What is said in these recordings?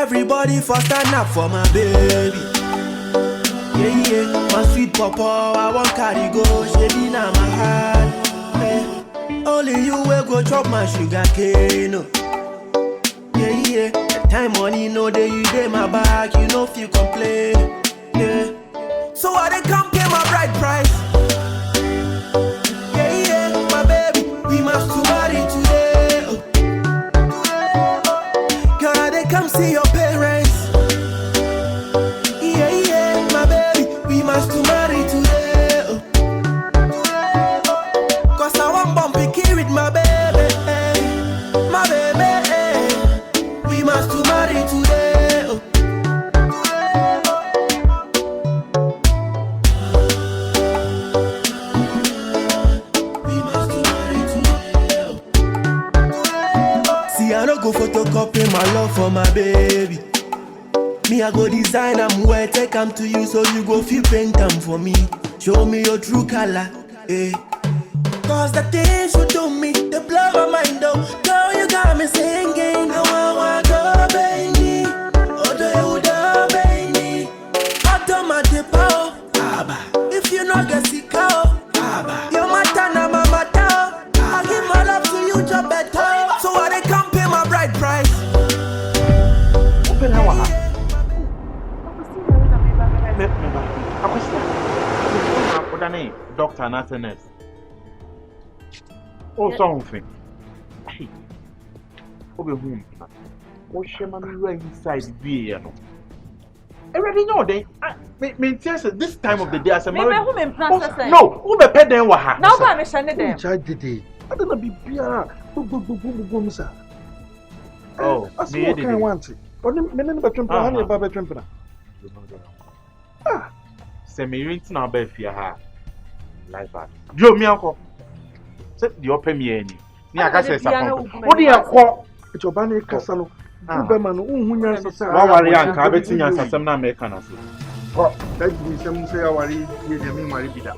everybody for stand up for my baby. Yeah, yeah, my sweet papa, I want carry go, shady na my heart. Yeah. Only you will go chop my sugar cane. No. Yeah, yeah, the time money no day you day my back, you know if you complain. Yeah, so I they come pay my bride price. Yeah, yeah, my baby, we must to marry today. Girl, I they come see your parents. Yeah, yeah, my baby, we must to marry today. Cause I want bumpy key with my baby. My baby, we must to marry today. We must to marry today. See, I don't go photocopy my love for my baby. Me, I go design them where take them to you so you go feel paint them for me. Show me your true color, eh? Cause the things you do me, they blow my mind though. Girl, you got me singing. I want to baby. Oh, do you do baby? Automatic power. If you not get sick out, you're my tana, my mata. I give my love to you, job better. So I they come pay my bride price. Open how Doctor, not a nurse. Oh, something. Hey, over whom? What's your money right inside beer? I already know they this time of the day as a man. No, who the pet then what happened? Now, I'm a Child did I don't know be beer. Oh, I see what I want it. But the men but honey Baba Trampana. Ah, semi-rinse now by fear. Like that. Joe, me uncle. Set the open me any. Near Castle. What do you call it's your banner castle? Superman, who knows the Wawarian carbeting as some American. That means some say I worry, you mean my bida.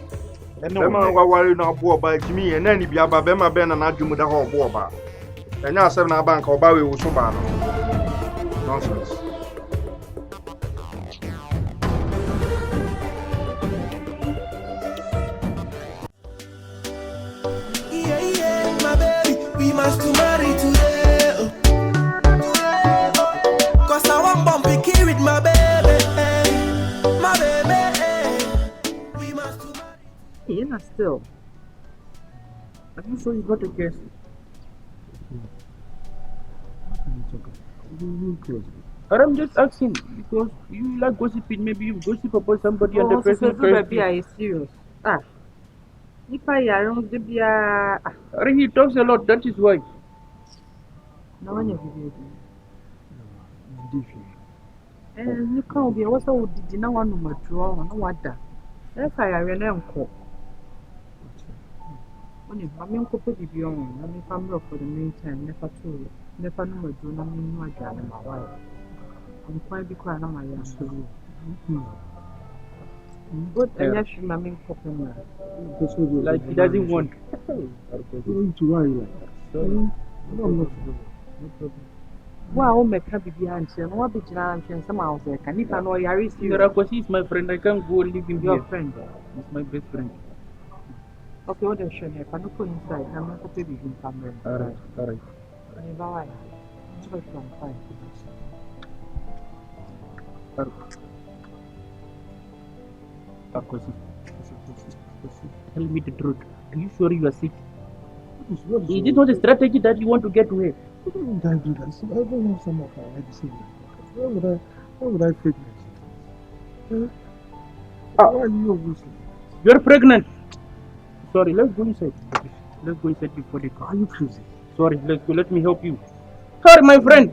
And no one worry now by Jimmy and any Biaba Bema Ben and Ajum with the whole war. And now 7 bank or Barry was so bad. Nonsense. We must to marry today. Cause I want bumpy key with my baby. My baby. We must to marry. Yeah, not still. I think so you got to guess. But I'm just asking because you like gossiping, maybe you gossip about somebody and the person is serious. Ah. If I around the beer, he talks a lot, that is why. No one is and you can't be also did not want to mature, no water. If I ran uncle. Only my uncle put it beyond, let me come up for the meantime, never told, never know what you know me, my wife. I'm quite be quiet on my young. But I actually my main company. Like he doesn't want. Going to worry like that. No problem. Wow, my cabby behind you. No, I'll be giant and some house there. Can if I know you is you? My friend, I can't go live in your friend. He's my best friend. Okay, what the show here? Can you go inside? I'm not going to be in camera. Alright. Bye. Tell me the truth. Are you sure you are sick? Is it not a strategy that you want to get away? I don't do that. I don't have some of our medicine. Why would I fake this? Why are you obviously? You're pregnant. Sorry, let's go inside. Let's go inside before they come. Are you crazy? Sorry, let's go. Let me help you. Sorry, my friend.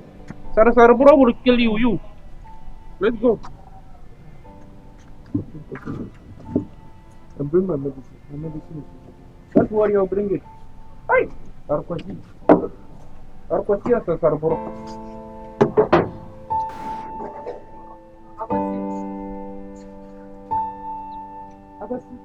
Sarabura will kill you. Let's go. And bring my medicine. My medicine is. Don't worry, I'll bring it. Hey! Arkwasi, Sarabura. Abasi.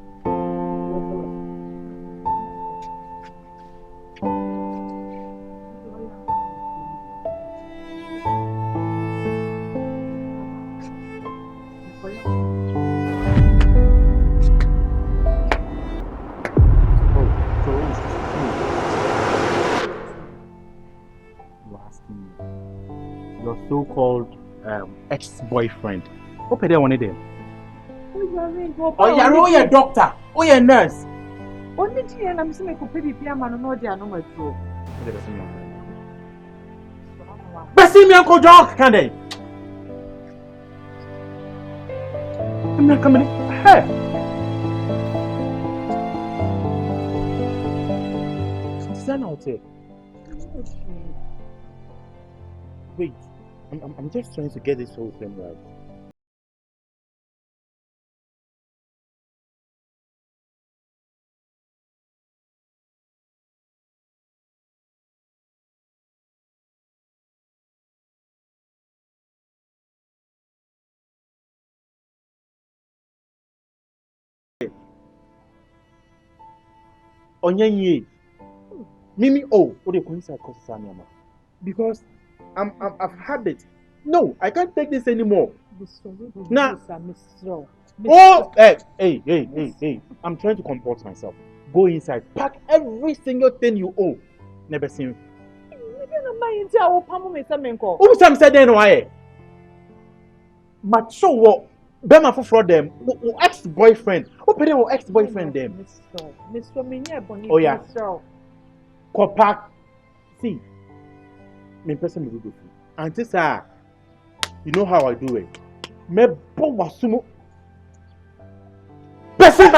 so-called ex-boyfriend. What they one of them? Oh, you're a doctor. Oh, you're a nurse. Only tea and I'm saying, baby, Piamano, no, they are no more true. But see me, Uncle Jock, can they? I'm not coming. Hey! Stand out here. Wait, I'm just trying to get this whole thing right. Onyenye. Mimi, oh, what do you call it? Because I've had it. No, I can't take this anymore. Nah. Oh, hey. I'm trying to comport myself. Go inside, pack every single thing you owe. Never seen. Who some said then why? But so what? Bema for fraud them. Ex-boyfriend. Who pay them ex-boyfriend them? Oh yeah. Kopak. See. Me person me do this. Auntie sir, you know how I do it. Me bo wasumo. Person.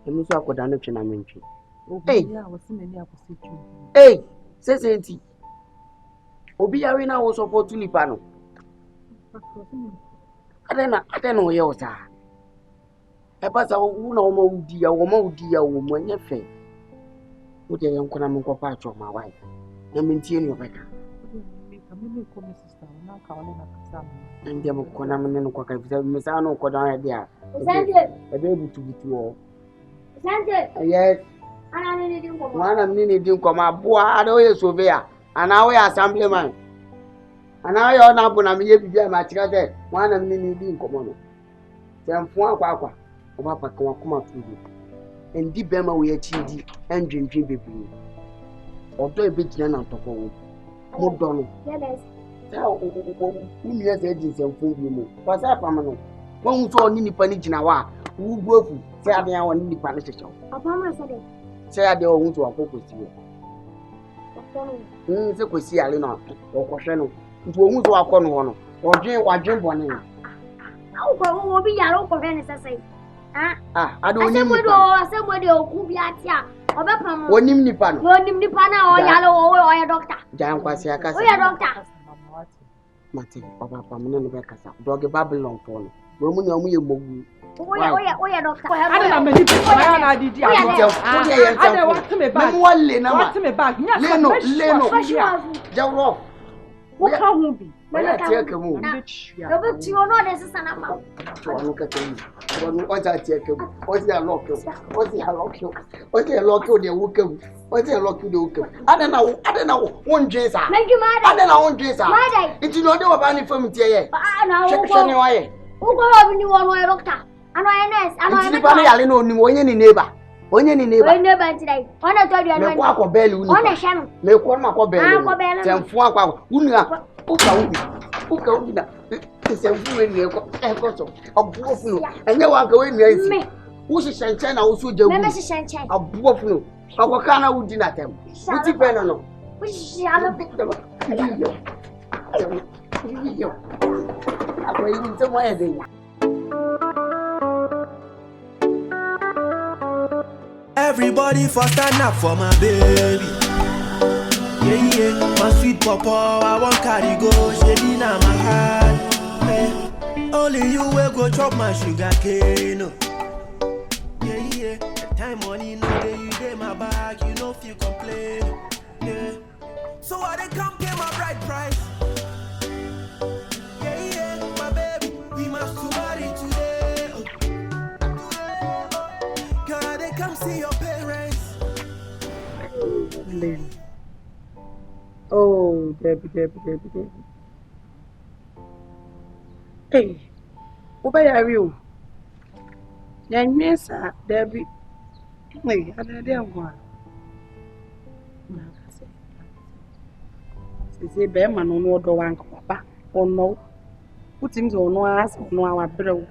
Emi so akoda no twena mentwe. Hey, say senti. Obi yawe na wo support nipa no. Ade na oye o sa. E pa sa wo na wo ma wudi ya, wo ma nye fe. Wo de yan kona menko pa acho ma wai. Na mentie ni obeka. Nje mo kona mene no kwa ka bisa me sa no koda ya dia. Sante. Ebe butu o. Sante. Yes. Ana ni din ko. Wana ni din ko ma boa ade o ye surveyor. Ana o ye assemblyman. Ana o ye na bu na me ye bibia ma kira se wana ni din ko mo no. Semfu akwa. Oba pa kan akoma tudu. Endi bema wo ye chindi endwendwen bebre. Odo ebe gina na ntoko wo. Mo do no. Yes. Umi ya se di semfu bi mo. Pasa pa mo no. Won so ni nipa ni gina wa. Wo buafu se ade ya won nipa ne chechew. Papa ma se de. Se ade o hu so akokosi wo. Papa Se kosi ale no. O ko hwe no. Nti o hu so akọ no ho no. Wadwen bone. Awu ko wo bi yaro ko fe ne sese. Ade oni Asemwe oku bi atia. Obepam. Onim nipa no. Onim nipa na o yalo o ye doctor. Jan kwasi akasa. O ye doctor. Mate, papa pam ne be kasa. Dog Babylon for no. Mo mu na mo ye mogu. Oh yeah, doctor. I don't know many people. I did the I don't want to me back. Want to me back. Leno. Jawro. What can we be? Wala take mu. Robert, you know this is an amount. Look at him. What I take him. What's the lock? What's the lock? What's the lock? The woke. What's the lock? The woke. I don't know. One dress. Thank you, madam. I don't know one dress. Madam. It's not the from here. I who go have you one doctor? I know a nurse. I know a neighbor. I know only neighbor. Only neighbor. I never today. On a told you, I walk a bell. On a sham. Make one more bell. Then for Unia. Uka. It's a woman near Ecoso. A buffalo. And you walk away near me. Who is Shanchana also do? A buffalo. A wakana would dinner them. What's it better? Which is the other victim. I'm waiting somewhere. Everybody for stand up for my baby. Yeah, my sweet papa, I want carry go, shady na my heart. Yeah. Only you will go chop my sugar cane. Yeah, time money no day, you day my back, you know if you complain. Yeah, so I didn't come pay my bride price. Yeah, my baby, we must to marry today. God, they come see your parents. Oh, Debbie. Hey, what are you? Yes, Debbie. Hey, I don't want. Say, Bearman, no, no, one, papa, or no. Put him to no ass, no, our bro.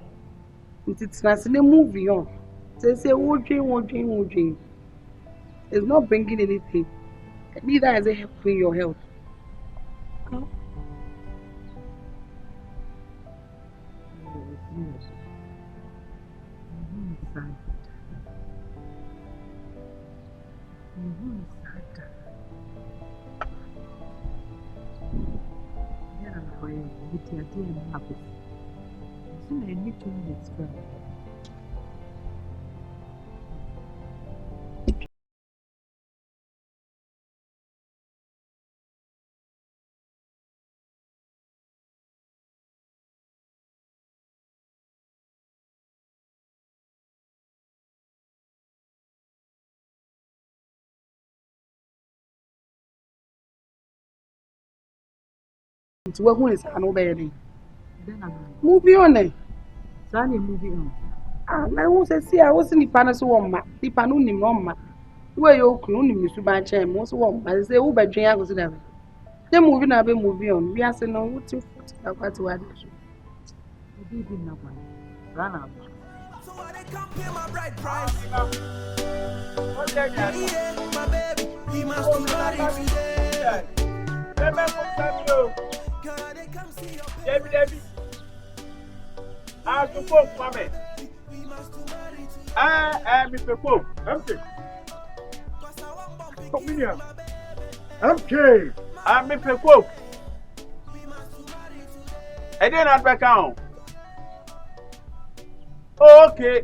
It's not a movie on. Say, would dream. It's not bringing anything. Neither is it helping your health. No? It's what one is an obey. Movie on it. Sunny movie on. I was a see, I was in the panels woman, the panunim woman. Where you couldn't miss to buy chair, most woman, as they will by Jay was never. The movie now be movie on. We are saying, no, what you got to add. You did not run out. So I didn't come pay my bride price. Yeah, my baby, we must to marry today. God, they come see your parents. Debbie. I suppose, Mammy. Mr. Pope. MK. MK. Mr. Pope. I didn't have back on. Okay.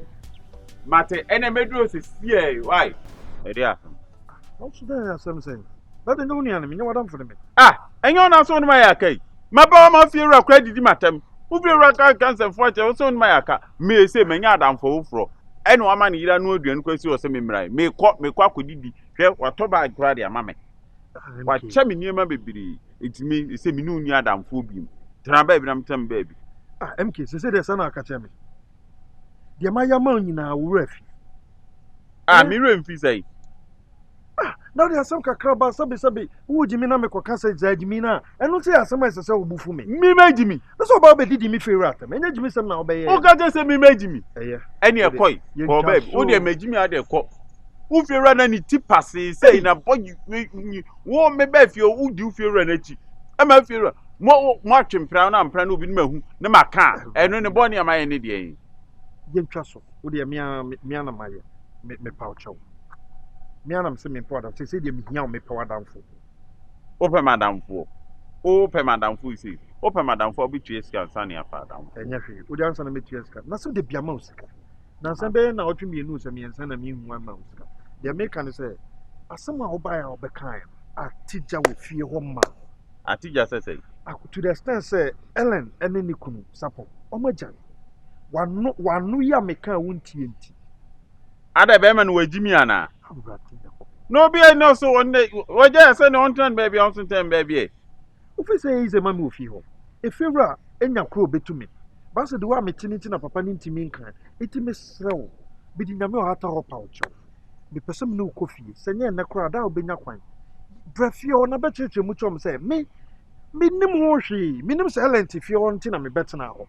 Mate, any medals is here. Why? What's that? Something. But the only enemy, you want for me. And you're not on my account. My power fear of credit, madam. Who be record cancer for also on my account. May say, many adam for. And one man, you don't know the question or some memory. May quack me quack with Didi. What toba gradia, mamma. What chummy near my baby. It's me, it's a minun adam phobium. Trabam baby. MK, so say the son of Kachami. The Maya Mountain in our ref. Miriam Fizay. Now there are some crabba, sabi, who Jimina make a cancer, Jimina, and not say as some as a cell for me. Me made me. That's all about did me feel rat. And Jimmy some now by. Oh, God, just say me made me. Any a point. Oh, babe, oh, they made me at their court. Who feel run any tip passes, saying a boy, you won't me beth you, who do feel run at you. I'm a fear. More marching brown and plan with me, no maca, and when the bonny am I any day. Yen Trasso, would you Miana Maya, me poucho. Mianam semi important, say, me power down for. Open Madame Fo. Open Madame Fo, see. Open madam for between scan Sani father. Enya hwe. Odi ansa na metua sika. Na so de bia ma usika. Na san be na otwe mienu se miensa na mihu ma usika. De make kan say asem a oba ya obekan atija wo fie ho ma. Atija say. To the extent say Ellen ene ni kunu sapo. Omajan. Wanu ya meka wuntie nti. Ada be man we jimi ana. No be no so one day. Waje say no turn baby on turn baby. Ofi say is a man ofi ho. E favor enya kro betumi. Ba se de wa metini na papa ni ntimi nkan. Etimi srew. Bi di nyame o hata ho pa ocho. Bi pesem no kofi. Senye na kro ada obenya kwan. Brafio na becheche mu chom say me nim ho hwe. Me nim silent fie ho nti na me betena ho.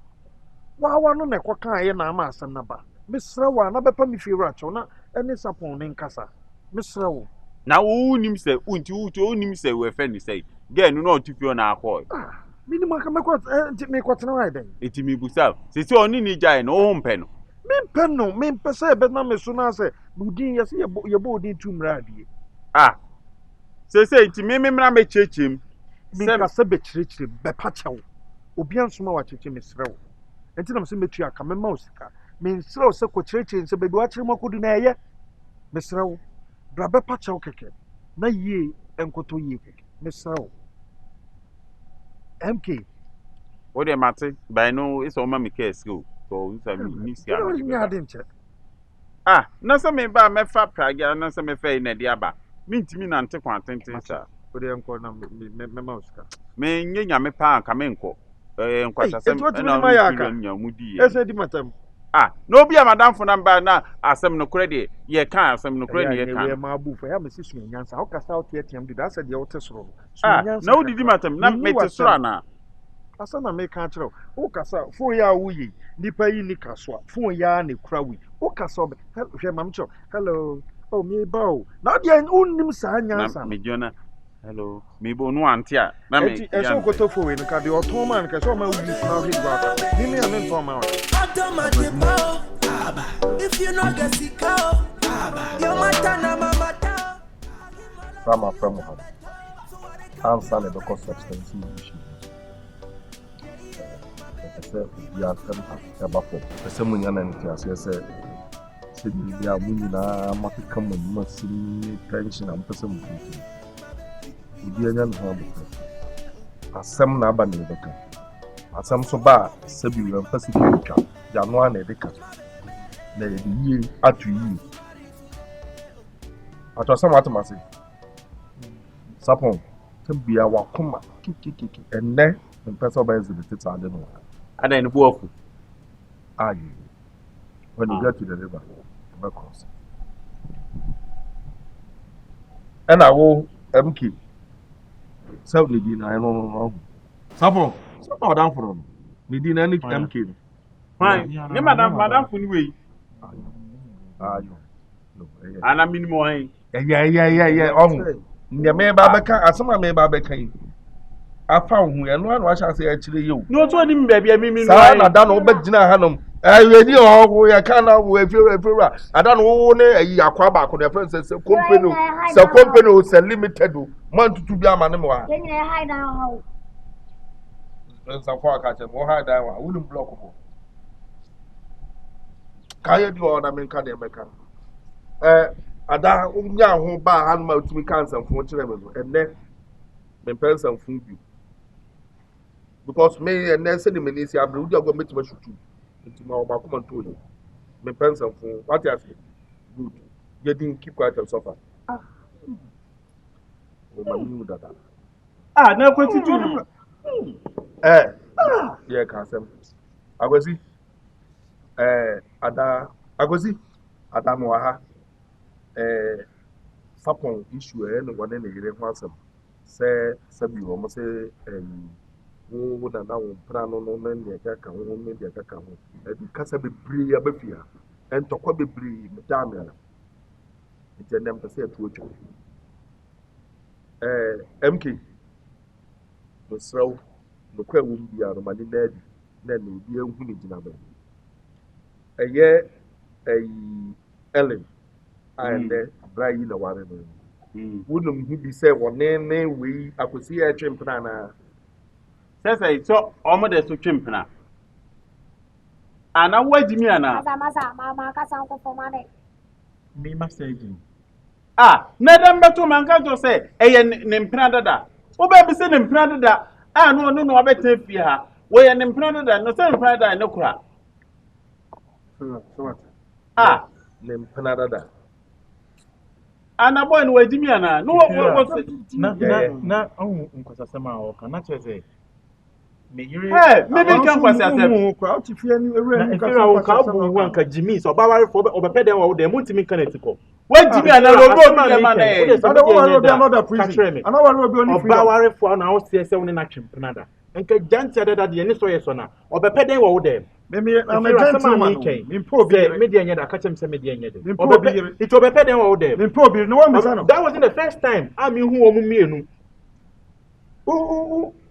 Wa no na kwaka ye na ama asem na ba. Me srew na bepa me favor acho na ene sapon ne nkasa. Me srew. Na wo nim say unti wo nim say we fe ni say. Girl no otifio na akọ. Minimum can make what's no idea. Iti mi busa. Sisi oni ni jai no ho mpe no. Men penno, men pese bet na me suna se. Budin yesi ye bo din tu mradi. Ah. Sese iti me mra me chechim. Men ka se be chirechire be pachawo. Obi ansoma wa cheche me srewo. Enti na me se metu aka me ma osika. Men srewo se ko chirechire se be bi wa chire makodu na eye. Me srewo. Bra be pachawo keke. Na ye enkoto ye keke. Me srewo. MK. What they matter? By no, it's all my case go. So it's a new Ah, no, some me ba me fa praga, no some me fa in a diaba. Mean to me, nante quantity, sir. What they call me mouse. Me, nya me pa, kamenko. Quite a moody. Yes, I did, madam. Ah, no be a madam for number now. As some no credit, ye can't, some no credit. Yeah, my boo for him, Mrs. Swing, how cast out yet him did that's at the altar room. Ah, no, did you, madam, not make a strana. Asana make control. O kasa 4 year wuyi nipa yi ni kaswa 4 year ni krawi. O kasa obe hello mamcho. Hello. Oh me bow. Now dia unnim sa nyansa. Me jona. Hello. Me bo no antia. Na me. Eso goto fo we no ka de oton man ka so ma wuyi na hwe gwa. Ni me amen for ma. If you not get sick out, your mata na mama ta. From her. Answer the because substance issue. Ya kan ba ko sai mun yana ne ya sai ya mun na mafika mun masin tension am fasa mun ki idiya yan ha bu asam na ba ne baka asam so ba sabi ran fasa ki ya no ana de ka na yi atu yi ato sama atomasi sapon tambia wa kuma kiki enne mpesa ba exhibit ade no Ada in Buofu. Are you? When you get to the river, cross. And I will MK. So we did I don't know. Sapo, so down for him. We didn't any MK. Fine. Ne madam for way. Ah, you. No. And I mean more. Yeah. Me babeka asema me babeka. Afa hu ya no anu acha se akire you no to ni baby a mimi no sa na da no obegina hanom we ni ho ya kana wo efura ada no wo ne ayi akwa ba ko the friend say company o say limited man tutu bi ama ne mo ha Then you hide down how? sa kwa ka che mo ha da wa wo block ko ka ye di o na me nka de meka ada unya ho ba han ma utumi kansa fo kire me no enne me pensa fun bi because me and then said the ministry I believe you are going to make shoot into my come to you. Me parents and phone. What you say? Good. You didn't keep quiet and suffer. Oh, man, that. Ah, no question. Yeah, Kasem. Agozi. Agozi. Adamoha. Sapon issue and one in the year say Sabi almost say wo na na wo pra no no na ne ka ho me de ka ho e bi kasa bebre abafia entokwa bebre me damela ite nem pese atu ocho MK no sraw no kwa wo bia no mani na di na ne bi ehu ni gina ba eye Ellen and Brai na ware no wonum hu bi se wone ne we akosi ya twempna na say so almost so chimpna. And I wait me ana. Mama kasa nko for money. Me messaging. Ah, na dem beto man ka to say eye nempena dada. Wo ba bi say nempena dada. Ah no obeta fie ha. Wo ye nempena dada, no say nempena dada ne kura. So what? Ah, nempena dada. Ana boy no wajimi ana. No Na nkosasema o kan na cheze. Hey, maybe can kwasasem. Kwa otifie ni ewe na efira wo ka bu wanka Jimmy so ba ware fo obepede wa wo de muntimi kan etiko Wajimi ana logo bi de man eh. Ada wo ware obi another prison. Ana ware obi oni free. Oba ware fo na wo se se wo ne na twempnada nka jantia dada de ne so ye so na obepede wa wo de Me am a gentleman. Me po bi me de anya da ka chem se me de anya de obepede it obepede wa wo de me po bi no wa me say no. That wasn't the first time I mean who o mu mienu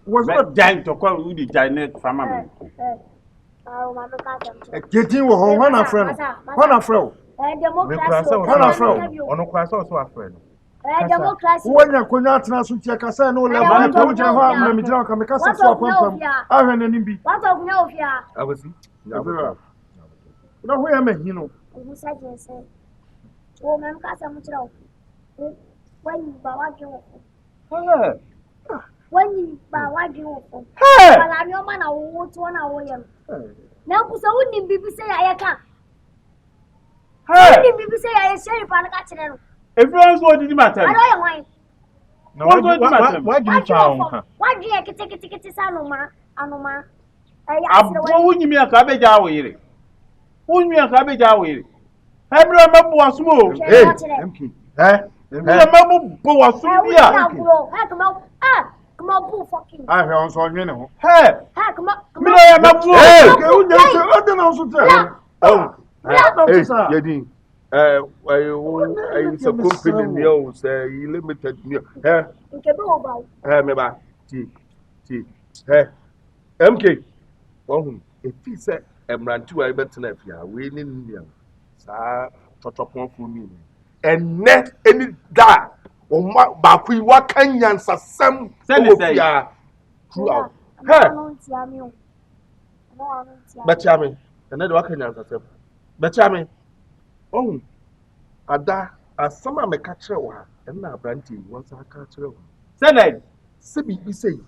Was What giant to call with the giant family. Mama kasa nko. Getting wo ho na friend. Na friend. Democracy. ono kwa so afre no Democracy. Wonya konya atena so tia kasa no le ba to gina ho amna me gina ka me kasa so apampam. Ahwe na nimbi. What of now ofia? Abasi. Na ho ya mahino. Musa je say. O mama kasa mchira. When ba wa je wo. When ba wa je wo. Ala mi o ma na wo to na wo ye. Na kusa woni bibi say ya ka. Woni bibi say ya sheriff an ka kire no. Everyone's what did matter. I don't why. na why do you found Why do you kiti sanoma anoma. Abo wunyimi aka be ja were. Wunyimi aka be ja were. Hebra mabu asumo. Hey, MK. Hebra mabu bo asu bia. Come on, boo fucking. I hear on so nwene ho. Hey. Come on. Me na ya mabu. Hey, ke unya se ode na so tell. Oh. Hey, Yedin. I so company near say limited near. Me ba. Ti. MK. Oh, if he say emrantu I betena afia we ni ndia. Sa totopon fu mi. Enne any da. Ba ku wa kan yansasam ofia throughout. Hey. Bachame. Enne de wa kan yansasam. Bachame. Oh, ada asama me ka kire wa na abranti won sa ka kire wa Sened. se bi sei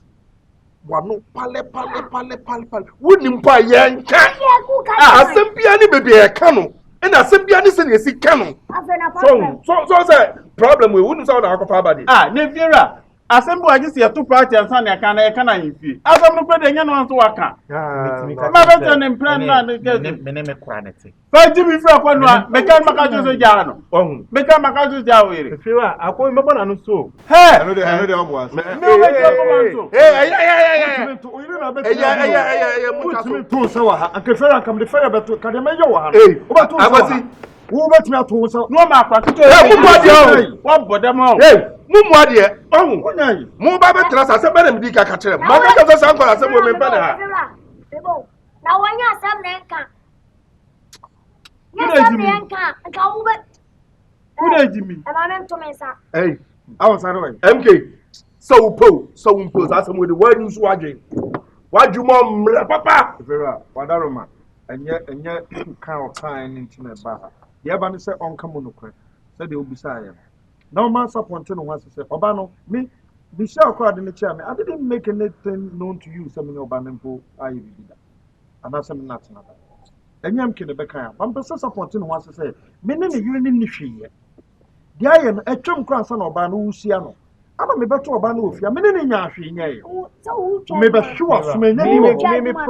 wano pale woni mpa ye nka asem bia ni bebe e ka no na asem bia ni se ne si ka no so say problem we wonu sa na akofa abade Ne fiera. Asembo agisi ya tu party ansa na ka na yimfie. Asem no kwede nya no anso waka. Ma be ne mpran na ne kezi. me kura nete Fa Jimmy fra kwa no me kan maka jo so ja no. Me kan maka jo ja were. efira akoy me bona no so Hey. I know they obo. Me o be ko man so. Hey Put me to so ha. Anke fera kam de fera beto ka de meyo wa ha. Hey, Obato so. abasi. Wo betumi ato so. No ma kwa kito. Hey, mu body o. Wa bodam o. Hey, mu ade ohun Wonya yi. mu ba betra sa se be na mdi ka ka kire ma ka so san kwa se mo me pa na ha Na wanya asam na nka. Kuda Jimmy. Nka wo be. Kuda Jimmy. Ma me to me sa. hey I was sorry. MK so po sa se mo de wa ni so waju mo mra papa Vera, wadaroma. Enye kan o kan ni ntina ba ha. Ye ba no se onka mo no kre. Se de obisa ya. Na o man support no wa se oba no me the show crowd in the chair me I didn't make anything known to you some oba nempo ayi bibida. Ana se me not na da. Enye mke de be kan. Ba mpese support no wa se me ne ne yiri ni hwiye. Dia ye no atwam kran sa na oba no wusia no. Ama me beto oba no ofia me ne ne nya ahwe nya ye. Me be hwa so me nya ni wo.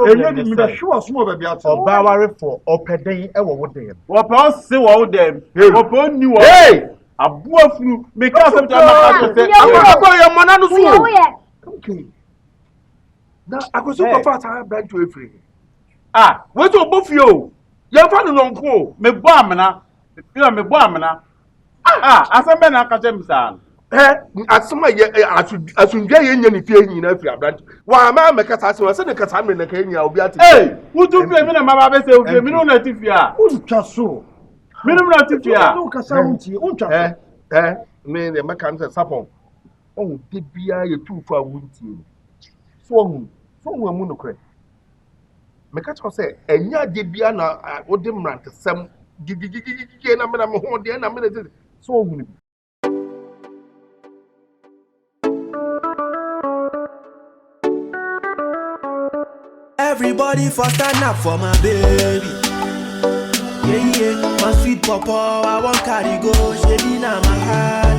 Enye ni me be hwa so mo be bia to. oba ware fo opeden e wo wo de Wo pa se wo dem. Wo pa ni wo. hey Abuafunu me ka se ja maka se. akọ ye mona no so Okay. na akoso ko fa sa brand to efiri Ah, we to obofie o ye fa no nonko o me bo amena. Me bo amena. Asem be na aka che msa. asema ye asundwa ye nya ni fie nyina afiri abrant wa ma me kasa asema se ne kasa me na ka nya obi ati Hey, wutu fie me na mama be se o fie me no na ti fie a. Untwa so. Me no na ti fie a. No kasa unti, untwa so. me ne meka no sapon oh de bia ye tu fa wunti so so we mu no kre me ka cho say enya de bia na ode mrante sem gigigigigi na me ho de na me de so ohunu bi. Everybody for stand up for my baby. Yeah, yeah, my sweet papa, I want carry go, shady na my heart.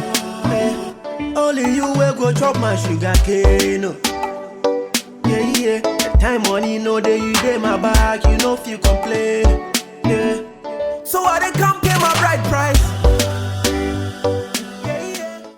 Eh, only you will go chop my sugar cane. No. Yeah, yeah, time money no day you day my back, you know if you complain. Yeah, so I dey come pay my bride price.